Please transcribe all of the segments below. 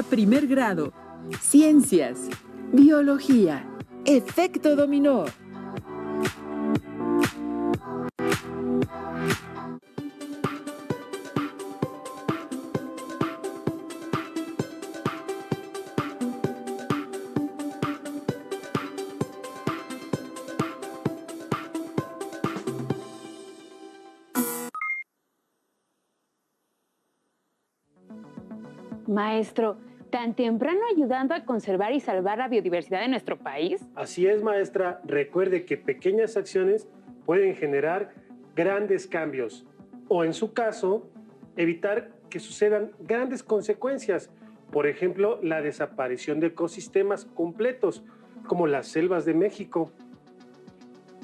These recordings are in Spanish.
primer grado. Ciencias, biología, efecto dominó. Maestro, ¿tan temprano ayudando a conservar y salvar la biodiversidad de nuestro país? Así es, maestra. Recuerde que pequeñas acciones pueden generar grandes cambios o, en su caso, evitar que sucedan grandes consecuencias. Por ejemplo, la desaparición de ecosistemas completos, como las selvas de México.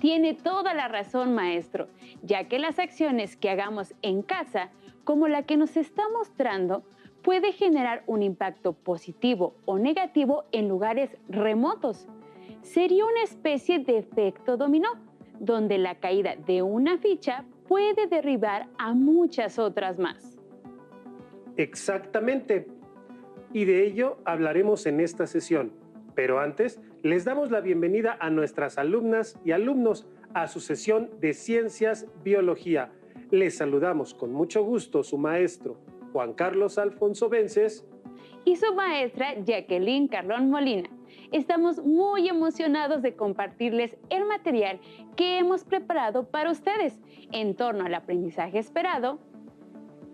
Tiene toda la razón, maestro, ya que las acciones que hagamos en casa, como la que nos está mostrando, puede generar un impacto positivo o negativo en lugares remotos. Sería una especie de efecto dominó, donde la caída de una ficha puede derribar a muchas otras más. Exactamente. Y de ello hablaremos en esta sesión. Pero antes, les damos la bienvenida a nuestras alumnas y alumnos a su sesión de Ciencias Biología. Les saludamos con mucho gusto su maestro, Juan Carlos Alfonso Vences, y su maestra Jacqueline Carlón Molina. Estamos muy emocionados de compartirles el material que hemos preparado para ustedes en torno al aprendizaje esperado.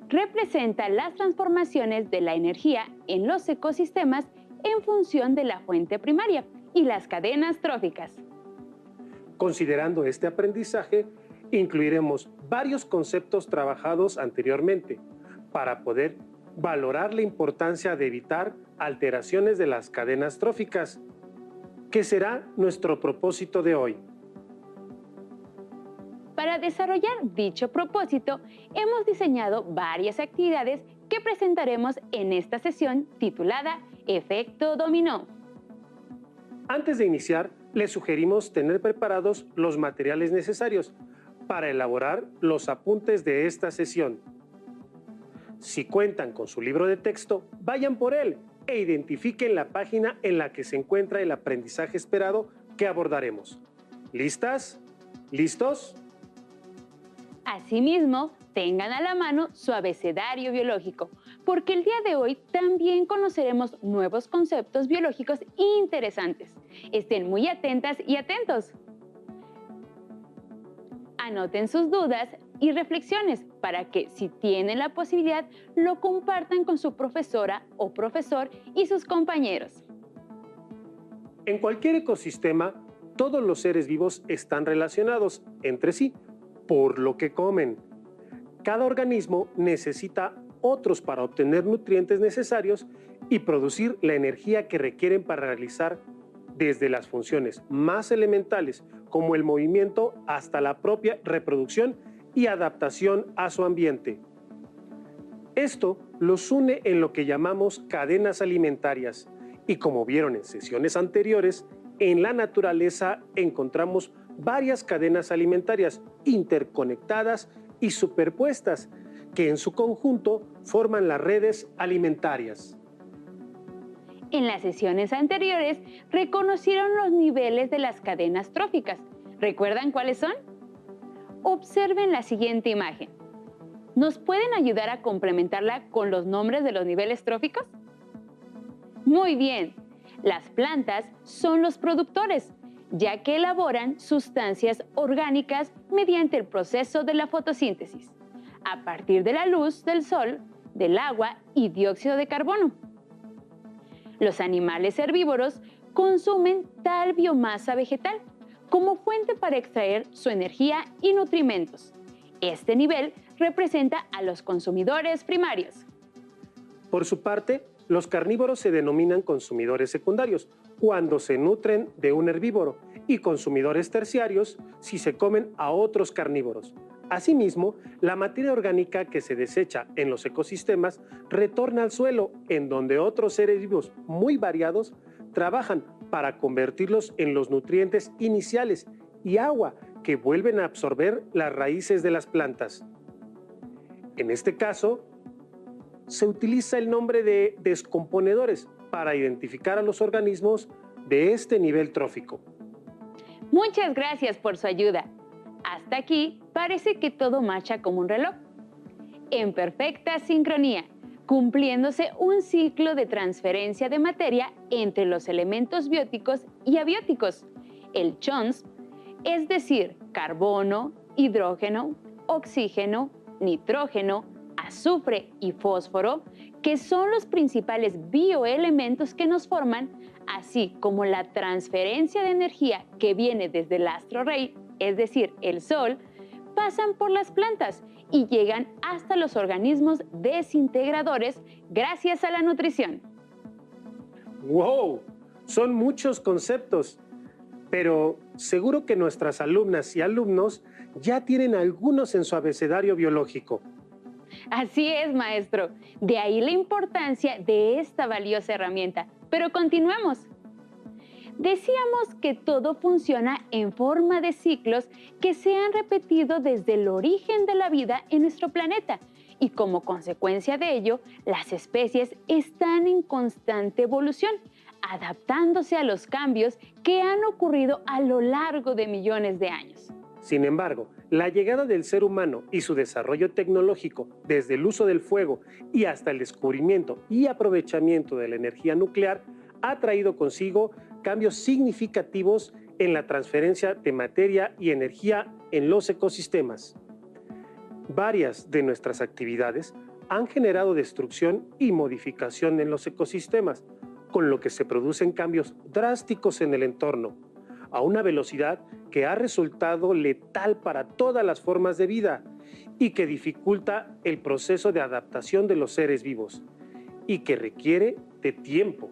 Representa las transformaciones de la energía en los ecosistemas en función de la fuente primaria y las cadenas tróficas. Considerando este aprendizaje, incluiremos varios conceptos trabajados anteriormente para poder valorar la importancia de evitar alteraciones de las cadenas tróficas, que será nuestro propósito de hoy. Para desarrollar dicho propósito, hemos diseñado varias actividades que presentaremos en esta sesión titulada Efecto Dominó. Antes de iniciar, les sugerimos tener preparados los materiales necesarios para elaborar los apuntes de esta sesión. Si cuentan con su libro de texto, vayan por él e identifiquen la página en la que se encuentra el aprendizaje esperado que abordaremos. ¿Listas? ¿Listos? Asimismo, tengan a la mano su abecedario biológico, porque el día de hoy también conoceremos nuevos conceptos biológicos interesantes. Estén muy atentas y atentos. Anoten sus dudas y reflexiones para que, si tienen la posibilidad, lo compartan con su profesora o profesor y sus compañeros. En cualquier ecosistema, todos los seres vivos están relacionados entre sí por lo que comen. Cada organismo necesita otros para obtener nutrientes necesarios y producir la energía que requieren para realizar desde las funciones más elementales, como el movimiento, hasta la propia reproducción y adaptación a su ambiente. Esto los une en lo que llamamos cadenas alimentarias, y como vieron en sesiones anteriores, en la naturaleza encontramos varias cadenas alimentarias interconectadas y superpuestas, que en su conjunto forman las redes alimentarias. En las sesiones anteriores reconocieron los niveles de las cadenas tróficas. ¿Recuerdan cuáles son? Observen la siguiente imagen. ¿Nos pueden ayudar a complementarla con los nombres de los niveles tróficos? Muy bien. Las plantas son los productores, ya que elaboran sustancias orgánicas mediante el proceso de la fotosíntesis, a partir de la luz del sol, del agua y dióxido de carbono. Los animales herbívoros consumen tal biomasa vegetal como fuente para extraer su energía y nutrimentos. Este nivel representa a los consumidores primarios. Por su parte, los carnívoros se denominan consumidores secundarios cuando se nutren de un herbívoro y consumidores terciarios si se comen a otros carnívoros. Asimismo, la materia orgánica que se desecha en los ecosistemas retorna al suelo, en donde otros seres vivos muy variados trabajan para convertirlos en los nutrientes iniciales y agua que vuelven a absorber las raíces de las plantas. En este caso, se utiliza el nombre de descomponedores para identificar a los organismos de este nivel trófico. Muchas gracias por su ayuda. Hasta aquí parece que todo marcha como un reloj, en perfecta sincronía, cumpliéndose un ciclo de transferencia de materia entre los elementos bióticos y abióticos, el CHONS, es decir, carbono, hidrógeno, oxígeno, nitrógeno, azufre y fósforo, que son los principales bioelementos que nos forman, así como la transferencia de energía que viene desde el astro rey, es decir, el Sol, pasan por las plantas y llegan hasta los organismos desintegradores gracias a la nutrición. ¡Wow! Son muchos conceptos, pero seguro que nuestras alumnas y alumnos ya tienen algunos en su abecedario biológico. Así es, maestro. De ahí la importancia de esta valiosa herramienta. Pero continuemos. Decíamos que todo funciona en forma de ciclos que se han repetido desde el origen de la vida en nuestro planeta y como consecuencia de ello, las especies están en constante evolución, adaptándose a los cambios que han ocurrido a lo largo de millones de años. Sin embargo, la llegada del ser humano y su desarrollo tecnológico, desde el uso del fuego y hasta el descubrimiento y aprovechamiento de la energía nuclear, ha traído consigo cambios significativos en la transferencia de materia y energía en los ecosistemas. Varias de nuestras actividades han generado destrucción y modificación en los ecosistemas, con lo que se producen cambios drásticos en el entorno, a una velocidad que ha resultado letal para todas las formas de vida y que dificulta el proceso de adaptación de los seres vivos y que requiere de tiempo.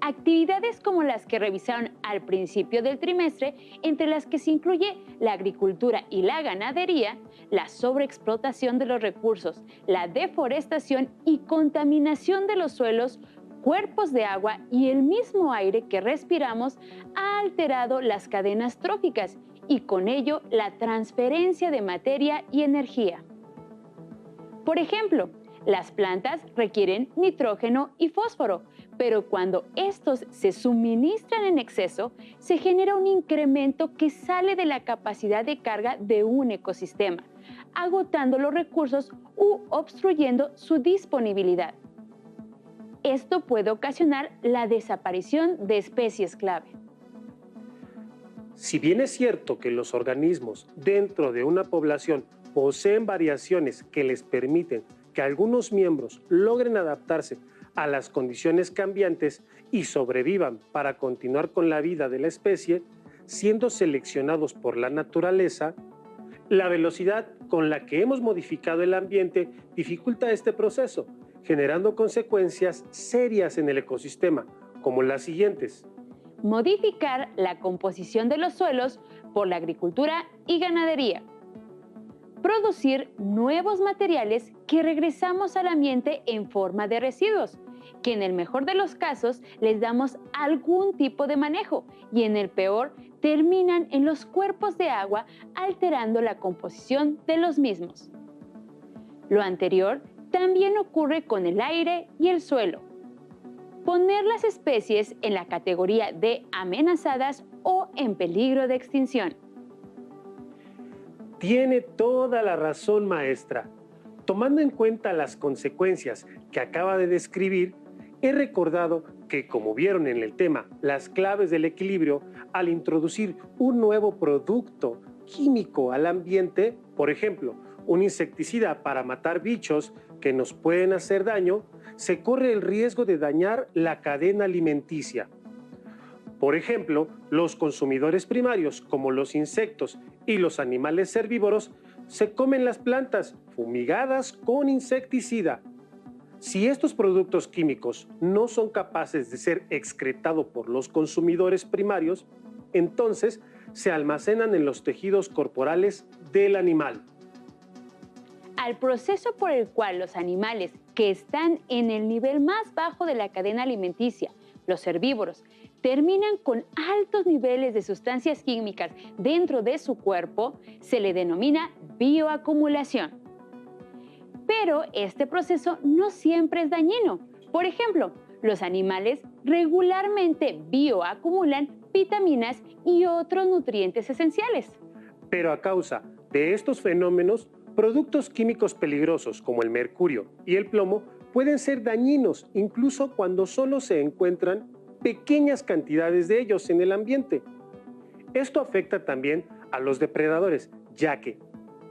Actividades como las que revisaron al principio del trimestre, entre las que se incluye la agricultura y la ganadería, la sobreexplotación de los recursos, la deforestación y contaminación de los suelos, cuerpos de agua y el mismo aire que respiramos, ha alterado las cadenas tróficas y con ello la transferencia de materia y energía. Por ejemplo, las plantas requieren nitrógeno y fósforo, pero cuando estos se suministran en exceso, se genera un incremento que sale de la capacidad de carga de un ecosistema, agotando los recursos u obstruyendo su disponibilidad. Esto puede ocasionar la desaparición de especies clave. Si bien es cierto que los organismos dentro de una población poseen variaciones que les permiten que algunos miembros logren adaptarse a las condiciones cambiantes y sobrevivan para continuar con la vida de la especie, siendo seleccionados por la naturaleza, la velocidad con la que hemos modificado el ambiente dificulta este proceso, generando consecuencias serias en el ecosistema, como las siguientes. Modificar la composición de los suelos por la agricultura y ganadería. Producir nuevos materiales que regresamos al ambiente en forma de residuos, que en el mejor de los casos les damos algún tipo de manejo y en el peor terminan en los cuerpos de agua alterando la composición de los mismos. Lo anterior también ocurre con el aire y el suelo. Poner las especies en la categoría de amenazadas o en peligro de extinción. Tiene toda la razón, maestra. Tomando en cuenta las consecuencias que acaba de describir, he recordado que, como vieron en el tema Las claves del equilibrio, al introducir un nuevo producto químico al ambiente, por ejemplo, un insecticida para matar bichos que nos pueden hacer daño, se corre el riesgo de dañar la cadena alimenticia. Por ejemplo, los consumidores primarios, como los insectos y los animales herbívoros, se comen las plantas fumigadas con insecticida. Si estos productos químicos no son capaces de ser excretados por los consumidores primarios, entonces se almacenan en los tejidos corporales del animal. Al proceso por el cual los animales que están en el nivel más bajo de la cadena alimenticia, los herbívoros, terminan con altos niveles de sustancias químicas dentro de su cuerpo, se le denomina bioacumulación. Pero este proceso no siempre es dañino. Por ejemplo, los animales regularmente bioacumulan vitaminas y otros nutrientes esenciales. Pero a causa de estos fenómenos, productos químicos peligrosos como el mercurio y el plomo pueden ser dañinos incluso cuando solo se encuentran pequeñas cantidades de ellos en el ambiente. Esto afecta también a los depredadores, ya que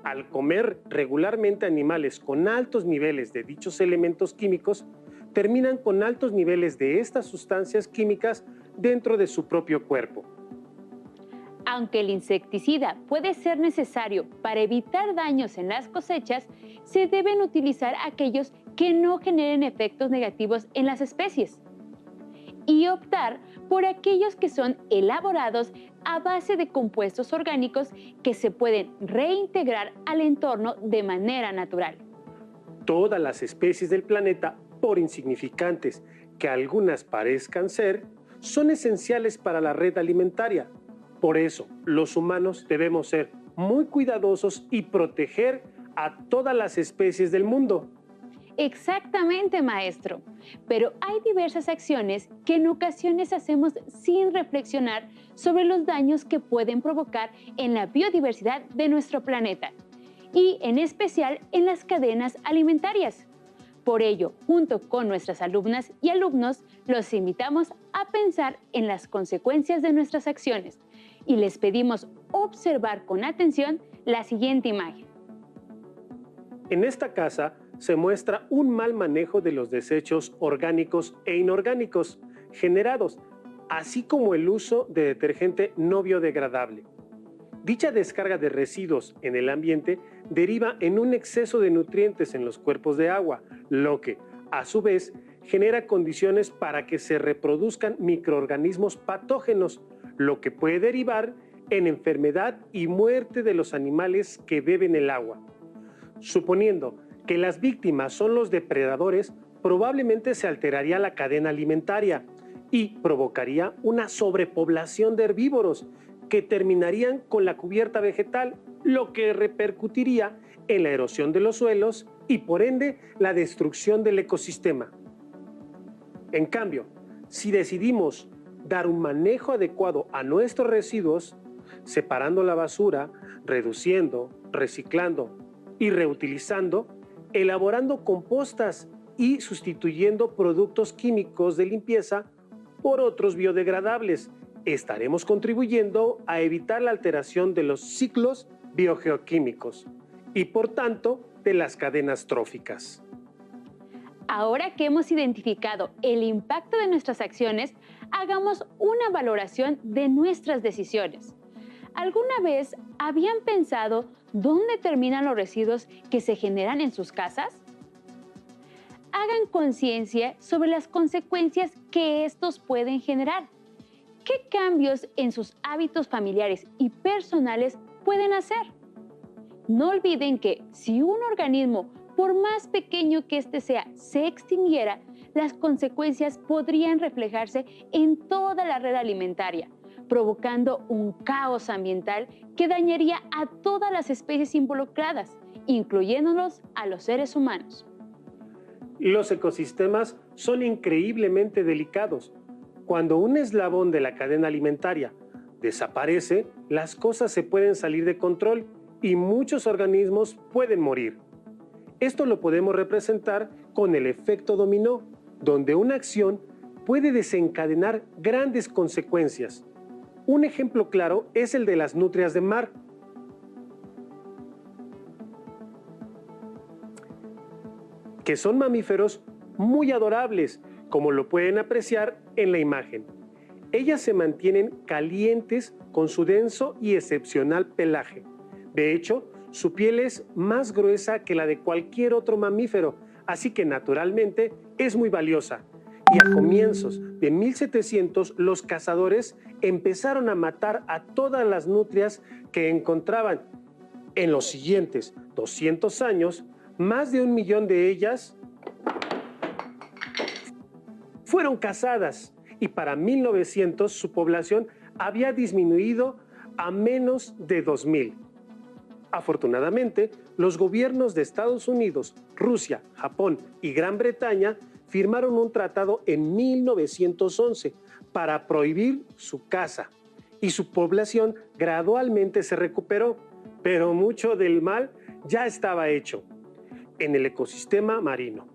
al comer regularmente animales con altos niveles de dichos elementos químicos, terminan con altos niveles de estas sustancias químicas dentro de su propio cuerpo. Aunque el insecticida puede ser necesario para evitar daños en las cosechas, se deben utilizar aquellos que no generen efectos negativos en las especies y optar por aquellos que son elaborados a base de compuestos orgánicos que se pueden reintegrar al entorno de manera natural. Todas las especies del planeta, por insignificantes que algunas parezcan ser, son esenciales para la red alimentaria. Por eso, los humanos debemos ser muy cuidadosos y proteger a todas las especies del mundo. Exactamente, maestro. Pero hay diversas acciones que en ocasiones hacemos sin reflexionar sobre los daños que pueden provocar en la biodiversidad de nuestro planeta y en especial en las cadenas alimentarias. Por ello, junto con nuestras alumnas y alumnos, los invitamos a pensar en las consecuencias de nuestras acciones y les pedimos observar con atención la siguiente imagen. En esta casa se muestra un mal manejo de los desechos orgánicos e inorgánicos generados, así como el uso de detergente no biodegradable. Dicha descarga de residuos en el ambiente deriva en un exceso de nutrientes en los cuerpos de agua, lo que, a su vez, genera condiciones para que se reproduzcan microorganismos patógenos, lo que puede derivar en enfermedad y muerte de los animales que beben el agua. Suponiendo que las víctimas son los depredadores, probablemente se alteraría la cadena alimentaria y provocaría una sobrepoblación de herbívoros que terminarían con la cubierta vegetal, lo que repercutiría en la erosión de los suelos y por ende la destrucción del ecosistema. En cambio, si decidimos dar un manejo adecuado a nuestros residuos, separando la basura, reduciendo, reciclando y reutilizando, elaborando compostas y sustituyendo productos químicos de limpieza por otros biodegradables, estaremos contribuyendo a evitar la alteración de los ciclos biogeoquímicos y, por tanto, de las cadenas tróficas. Ahora que hemos identificado el impacto de nuestras acciones, hagamos una valoración de nuestras decisiones. ¿Alguna vez habían pensado dónde terminan los residuos que se generan en sus casas? Hagan conciencia sobre las consecuencias que estos pueden generar. ¿Qué cambios en sus hábitos familiares y personales pueden hacer? No olviden que si un organismo, por más pequeño que éste sea, se extinguiera, las consecuencias podrían reflejarse en toda la red alimentaria, provocando un caos ambiental que dañaría a todas las especies involucradas, incluyéndonos a los seres humanos. Los ecosistemas son increíblemente delicados. Cuando un eslabón de la cadena alimentaria desaparece, las cosas se pueden salir de control y muchos organismos pueden morir. Esto lo podemos representar con el efecto dominó, donde una acción puede desencadenar grandes consecuencias. Un ejemplo claro es el de las nutrias de mar. Que son mamíferos muy adorables, como lo pueden apreciar en la imagen. Ellas se mantienen calientes con su denso y excepcional pelaje. De hecho, su piel es más gruesa que la de cualquier otro mamífero, así que naturalmente es muy valiosa. Y a comienzos de 1700, los cazadores empezaron a matar a todas las nutrias que encontraban. En los siguientes 200 años, más de 1 millón de ellas fueron cazadas y para 1900 su población había disminuido a menos de 2000. Afortunadamente, los gobiernos de Estados Unidos, Rusia, Japón y Gran Bretaña firmaron un tratado en 1911 para prohibir su caza y su población gradualmente se recuperó, pero mucho del mal ya estaba hecho en el ecosistema marino.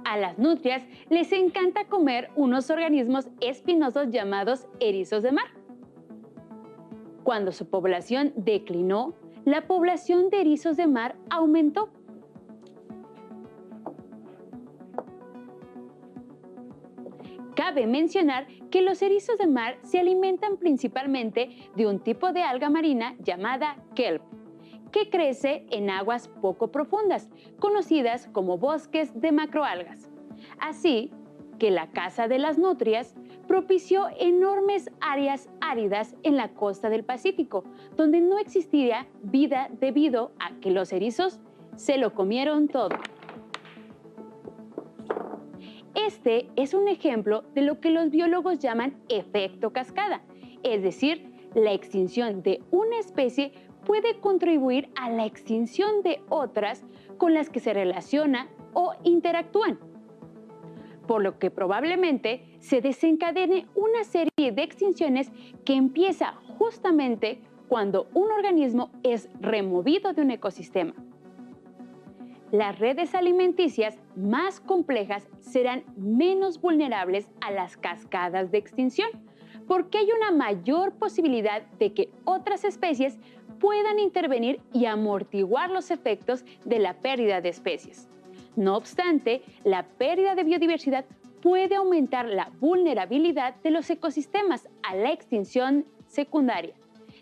A las nutrias les encanta comer unos organismos espinosos llamados erizos de mar. Cuando su población declinó, la población de erizos de mar aumentó. Cabe mencionar que los erizos de mar se alimentan principalmente de un tipo de alga marina llamada kelp, que crece en aguas poco profundas, conocidas como bosques de macroalgas. Así que la caza de las nutrias propició enormes áreas áridas en la costa del Pacífico, donde no existiría vida debido a que los erizos se lo comieron todo. Este es un ejemplo de lo que los biólogos llaman efecto cascada, es decir, la extinción de una especie puede contribuir a la extinción de otras con las que se relaciona o interactúan, por lo que probablemente se desencadene una serie de extinciones que empieza justamente cuando un organismo es removido de un ecosistema. Las redes alimenticias más complejas serán menos vulnerables a las cascadas de extinción, porque hay una mayor posibilidad de que otras especies puedan intervenir y amortiguar los efectos de la pérdida de especies. No obstante, la pérdida de biodiversidad puede aumentar la vulnerabilidad de los ecosistemas a la extinción secundaria,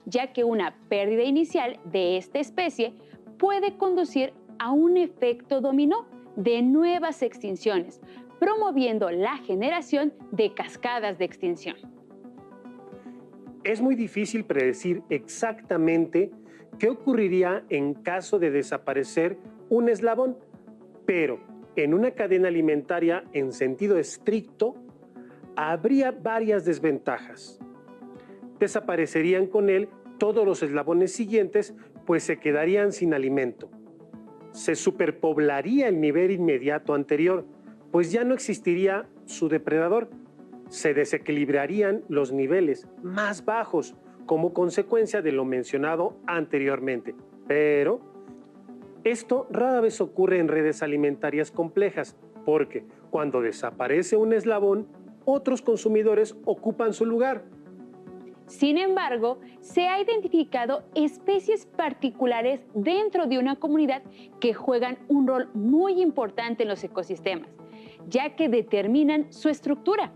ya que una pérdida inicial de esta especie puede conducir a un efecto dominó de nuevas extinciones, promoviendo la generación de cascadas de extinción. Es muy difícil predecir exactamente qué ocurriría en caso de desaparecer un eslabón, pero en una cadena alimentaria en sentido estricto, habría varias desventajas. Desaparecerían con él todos los eslabones siguientes, pues se quedarían sin alimento. Se superpoblaría el nivel inmediato anterior, pues ya no existiría su depredador. Se desequilibrarían los niveles más bajos como consecuencia de lo mencionado anteriormente. Pero esto rara vez ocurre en redes alimentarias complejas, porque cuando desaparece un eslabón, otros consumidores ocupan su lugar. Sin embargo, se ha identificado especies particulares dentro de una comunidad que juegan un rol muy importante en los ecosistemas, ya que determinan su estructura.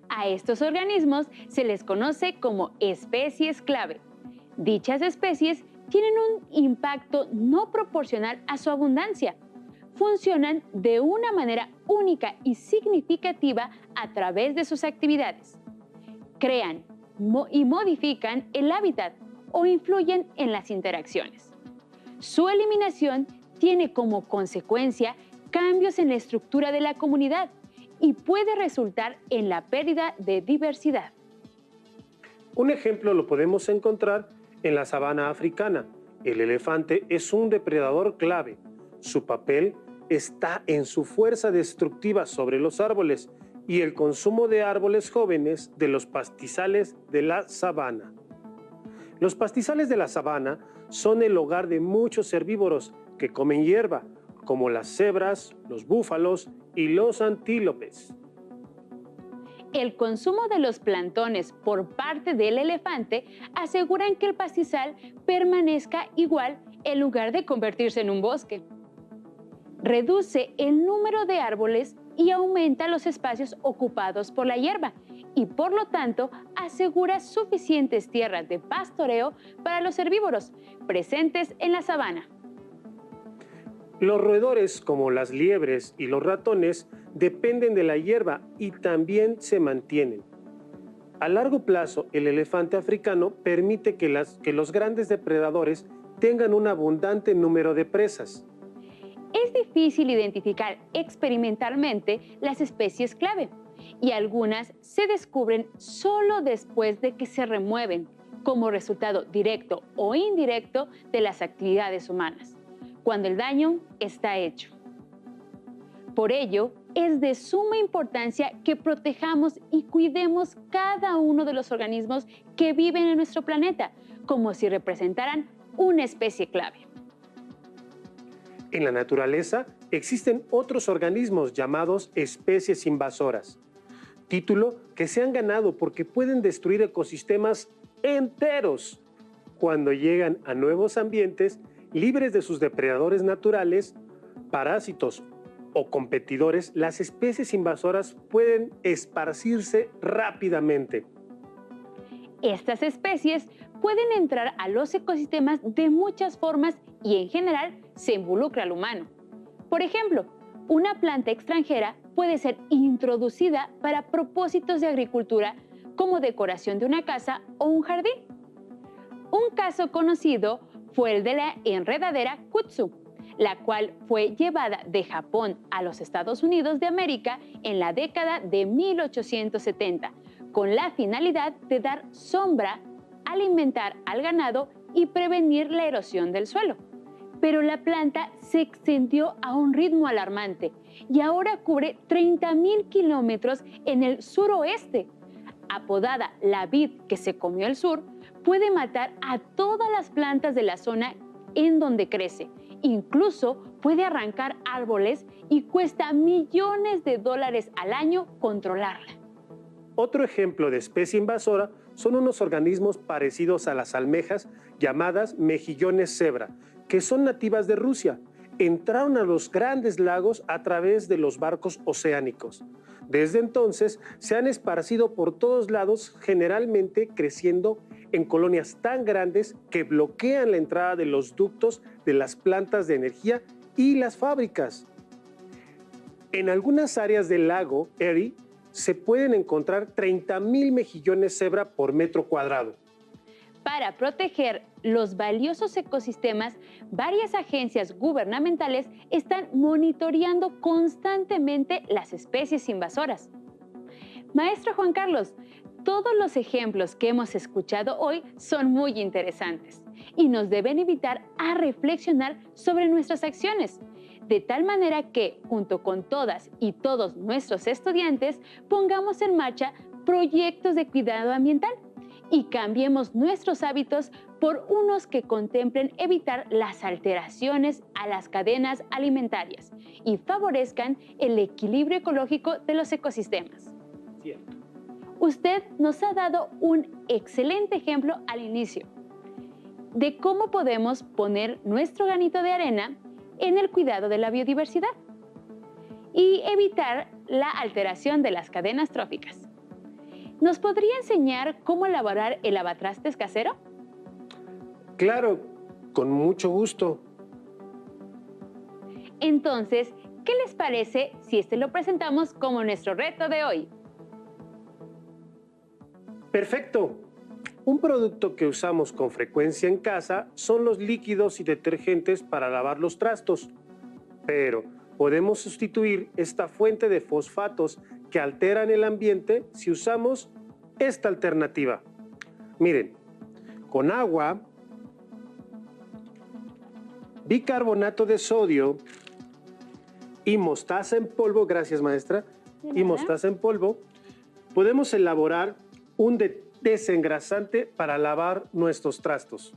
A estos organismos se les conoce como especies clave. Dichas especies tienen un impacto no proporcional a su abundancia. Funcionan de una manera única y significativa a través de sus actividades. Crean y modifican el hábitat o influyen en las interacciones. Su eliminación tiene como consecuencia cambios en la estructura de la comunidad y puede resultar en la pérdida de diversidad. Un ejemplo lo podemos encontrar en la sabana africana. El elefante es un depredador clave. Su papel está en su fuerza destructiva sobre los árboles y el consumo de árboles jóvenes de los pastizales de la sabana. Los pastizales de la sabana son el hogar de muchos herbívoros que comen hierba, como las cebras, los búfalos y los antílopes. El consumo de los plantones por parte del elefante aseguran que el pastizal permanezca igual en lugar de convertirse en un bosque. Reduce el número de árboles y aumenta los espacios ocupados por la hierba y por lo tanto asegura suficientes tierras de pastoreo para los herbívoros presentes en la sabana. Los roedores como las liebres y los ratones dependen de la hierba y también se mantienen. A largo plazo, el elefante africano permite que los grandes depredadores tengan un abundante número de presas. Es difícil identificar experimentalmente las especies clave y algunas se descubren solo después de que se remueven como resultado directo o indirecto de las actividades humanas, cuando el daño está hecho. Por ello, es de suma importancia que protejamos y cuidemos cada uno de los organismos que viven en nuestro planeta, como si representaran una especie clave. En la naturaleza existen otros organismos llamados especies invasoras, título que se han ganado porque pueden destruir ecosistemas enteros cuando llegan a nuevos ambientes libres de sus depredadores naturales, parásitos o competidores. Las especies invasoras pueden esparcirse rápidamente. Estas especies pueden entrar a los ecosistemas de muchas formas y en general se involucra al humano. Por ejemplo, una planta extranjera puede ser introducida para propósitos de agricultura como decoración de una casa o un jardín. Un caso conocido fue el de la enredadera kudzu, la cual fue llevada de Japón a los Estados Unidos de América en la década de 1870, con la finalidad de dar sombra, alimentar al ganado y prevenir la erosión del suelo. Pero la planta se extendió a un ritmo alarmante y ahora cubre 30,000 kilómetros en el suroeste. Apodada la vid que se comió el sur, puede matar a todas las plantas de la zona en donde crece. Incluso puede arrancar árboles y cuesta millones de dólares al año controlarla. Otro ejemplo de especie invasora son unos organismos parecidos a las almejas llamadas mejillones cebra, que son nativas de Rusia. Entraron a los grandes lagos a través de los barcos oceánicos. Desde entonces se han esparcido por todos lados, generalmente creciendo en colonias tan grandes que bloquean la entrada de los ductos de las plantas de energía y las fábricas. En algunas áreas del lago Erie se pueden encontrar 30,000 mejillones cebra por metro cuadrado. Para proteger los valiosos ecosistemas, varias agencias gubernamentales están monitoreando constantemente las especies invasoras. Maestro Juan Carlos, todos los ejemplos que hemos escuchado hoy son muy interesantes y nos deben invitar a reflexionar sobre nuestras acciones, de tal manera que, junto con todas y todos nuestros estudiantes, pongamos en marcha proyectos de cuidado ambiental y cambiemos nuestros hábitos por unos que contemplen evitar las alteraciones a las cadenas alimentarias y favorezcan el equilibrio ecológico de los ecosistemas. Cierto. Usted nos ha dado un excelente ejemplo al inicio de cómo podemos poner nuestro granito de arena en el cuidado de la biodiversidad y evitar la alteración de las cadenas tróficas. ¿Nos podría enseñar cómo elaborar el lavatrastes casero? Claro, con mucho gusto. Entonces, ¿qué les parece si lo presentamos como nuestro reto de hoy? Perfecto. Un producto que usamos con frecuencia en casa son los líquidos y detergentes para lavar los trastos. Pero podemos sustituir esta fuente de fosfatos que alteran el ambiente si usamos esta alternativa. Miren, con agua, bicarbonato de sodio y mostaza en polvo, gracias maestra, y mostaza en polvo, podemos elaborar un desengrasante para lavar nuestros trastos.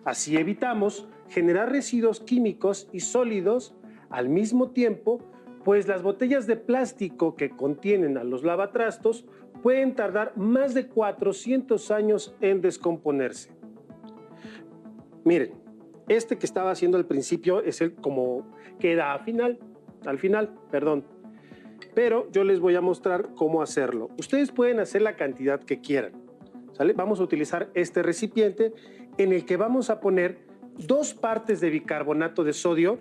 Así evitamos generar residuos químicos y sólidos al mismo tiempo, pues las botellas de plástico que contienen a los lavatrastos pueden tardar más de 400 años en descomponerse. Miren, este que estaba haciendo al principio es el como queda al final, pero yo les voy a mostrar cómo hacerlo. Ustedes pueden hacer la cantidad que quieran, ¿sale? Vamos a utilizar este recipiente en el que vamos a poner 2 partes de bicarbonato de sodio.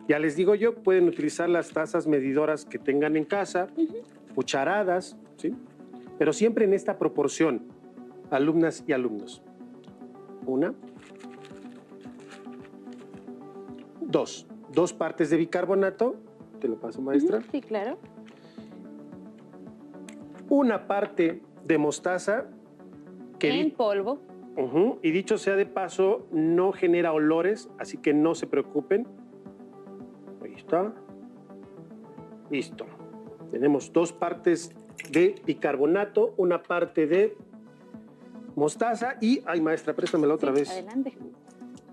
Ya les digo yo, pueden utilizar las tazas medidoras que tengan en casa, cucharadas, ¿sí? Pero siempre en esta proporción, alumnas y alumnos. 1, 2. 2 partes de bicarbonato. ¿Te lo paso, maestra? Sí, claro. 1 parte de mostaza en polvo. Y dicho sea de paso, no genera olores, así que no se preocupen. Ahí está. Listo. Tenemos 2 partes de bicarbonato, una parte de mostaza y... Ay, maestra, préstamela otra vez. Adelante.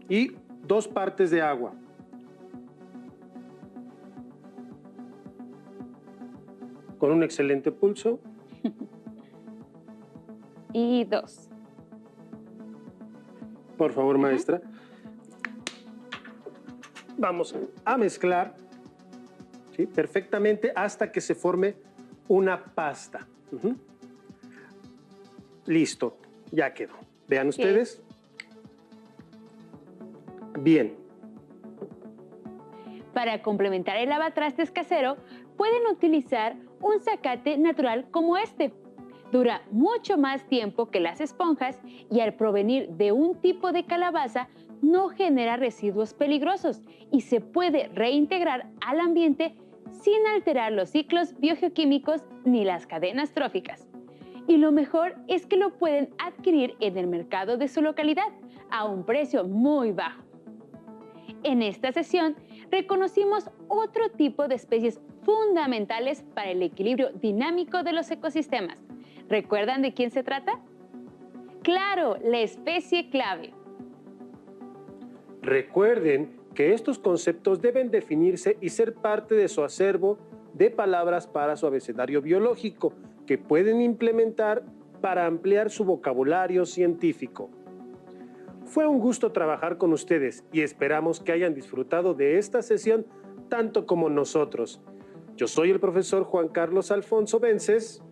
Y 2 partes de agua. Con un excelente pulso. Y 2. Por favor, maestra. Vamos a mezclar, ¿sí?, perfectamente hasta que se forme una pasta. Listo, ya quedó. Vean ustedes. Bien. Para complementar el lavatrastes casero, pueden utilizar un zacate natural como este. Dura mucho más tiempo que las esponjas y al provenir de un tipo de calabaza no genera residuos peligrosos y se puede reintegrar al ambiente sin alterar los ciclos biogeoquímicos ni las cadenas tróficas. Y lo mejor es que lo pueden adquirir en el mercado de su localidad a un precio muy bajo. En esta sesión reconocimos otro tipo de especies fundamentales para el equilibrio dinámico de los ecosistemas. ¿Recuerdan de quién se trata? ¡Claro! La especie clave. Recuerden que estos conceptos deben definirse y ser parte de su acervo de palabras para su abecedario biológico que pueden implementar para ampliar su vocabulario científico. Fue un gusto trabajar con ustedes y esperamos que hayan disfrutado de esta sesión tanto como nosotros. Yo soy el profesor Juan Carlos Alfonso Vences.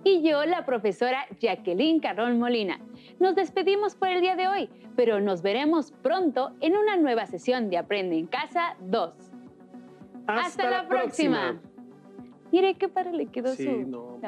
Y yo, la profesora Jacqueline Carrón Molina. Nos despedimos por el día de hoy, pero nos veremos pronto en una nueva sesión de Aprende en Casa 2. ¡Hasta la próxima! Mire qué padre le quedó Sí, su... no.